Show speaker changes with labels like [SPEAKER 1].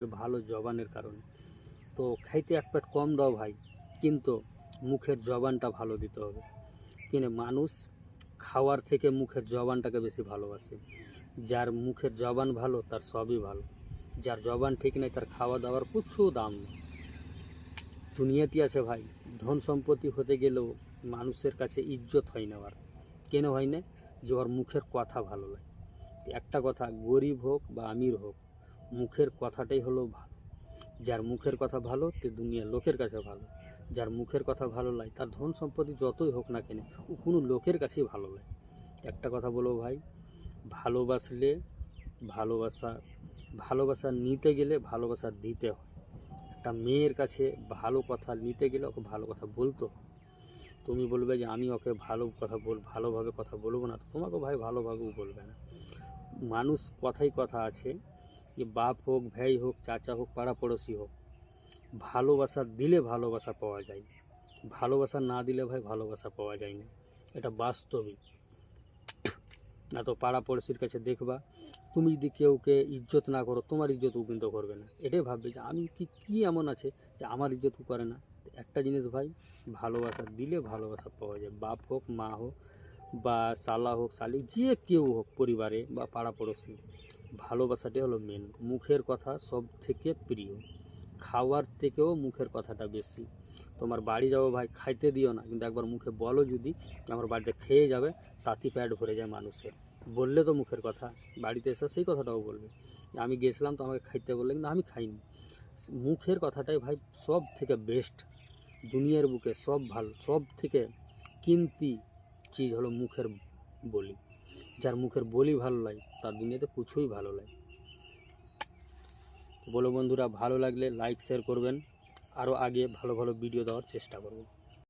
[SPEAKER 1] ভালো জবানের কারণে। তো খাইতে এক প্যাট কম দাও ভাই, কিন্তু মুখের জবানটা ভালো দিতে হবে। কিনে মানুষ খাওয়ার থেকে মুখের জবানটাকে বেশি ভালোবাসে। যার মুখের জবান ভালো তার সবই ভালো, যার জবান ঠিক নেই তার খাওয়া দাওয়ার কিছু দাম নেই। দুনিয়াতে আছে ভাই, ধন সম্পত্তি হতে গেলেও মানুষের কাছে ইজ্জত হয় না। আর কেন হয় না? যে ওর মুখের কথা ভালো লাগে। একটা কথা, গরিব হোক বা আমির হোক, মুখের কথাটাই হলো ভালো। যার মুখের কথা ভালো তে দুনিয়ার লোকের কাছে ভালো। যার মুখের কথা ভালো লাগে তার ধন সম্পত্তি যতই হোক না কেন, ও কোনো লোকের কাছেই ভালো লাগে। একটা কথা বলবো ভাই, ভালোবাসলে ভালোবাসা ভালোবাসা নিতে গেলে ভালোবাসা দিতে হয়। একটা মেয়ের কাছে ভালো কথা নিতে গেলে ওকে ভালো কথা বলতে হয়। তুমি বলবে যে আমি ওকে ভালোভাবে কথা বলবো না, তো তোমাকে ভাই ভালোভাবেও বলবে না। মানুষ কথাই কথা আছে যে বাপ হোক, ভাই হোক, চাচা হোক, পাড়া পড়োশি হোক, ভালোবাসা দিলে ভালোবাসা পাওয়া যায়, ভালোবাসা না দিলে ভাই ভালোবাসা পাওয়া যায় না। এটা বাস্তবিক। না তো পাড়া পড়শির কাছে দেখবা, তুমি যদি কেউকে ইজ্জত না করো, তোমার ইজ্জতও কিন্তু করবে না। এটাই ভাববে যে আমি কি এমন আছে যে আমার ইজ্জতও করে না। একটা জিনিস ভাই, ভালোবাসা দিলে ভালোবাসা পাওয়া যায়। বাপ হোক, মা হোক, বা শালা হোক, শালি, যে কেউ হোক, পরিবারে বা পাড়া পড়োশি, ভালোবাসাটাই হলো মেন। মুখের কথা সব থেকে প্রিয়, খাওয়ার থেকেও মুখের কথাটা বেশি। তোমার বাড়ি যাবো ভাই, খাইতে দিও না, কিন্তু একবার মুখে বলো যদি আমার বাড়িতে খেয়ে যাবে, তাতে পেট ভরে যায় মানুষের। বললে তো মুখের কথা, বাড়িতে এসে সেই কথাটাও বলবে আমি গেছিলাম তো আমাকে খাইতে বললে, কিন্তু আমি খাইনি। মুখের কথাটাই ভাই সব থেকে বেস্ট। দুনিয়ার বুকে সব থেকে কিমতি চিজ হলো মুখের বলি। যার মুখের বলি ভালো লাগে তার দুনিয়াতে কিছুই ভালো লাগে। বলো বন্ধুরা, ভালো লাগলে লাইক শেয়ার করবেন, আরও আগে ভালো ভালো ভিডিও দেওয়ার চেষ্টা করব।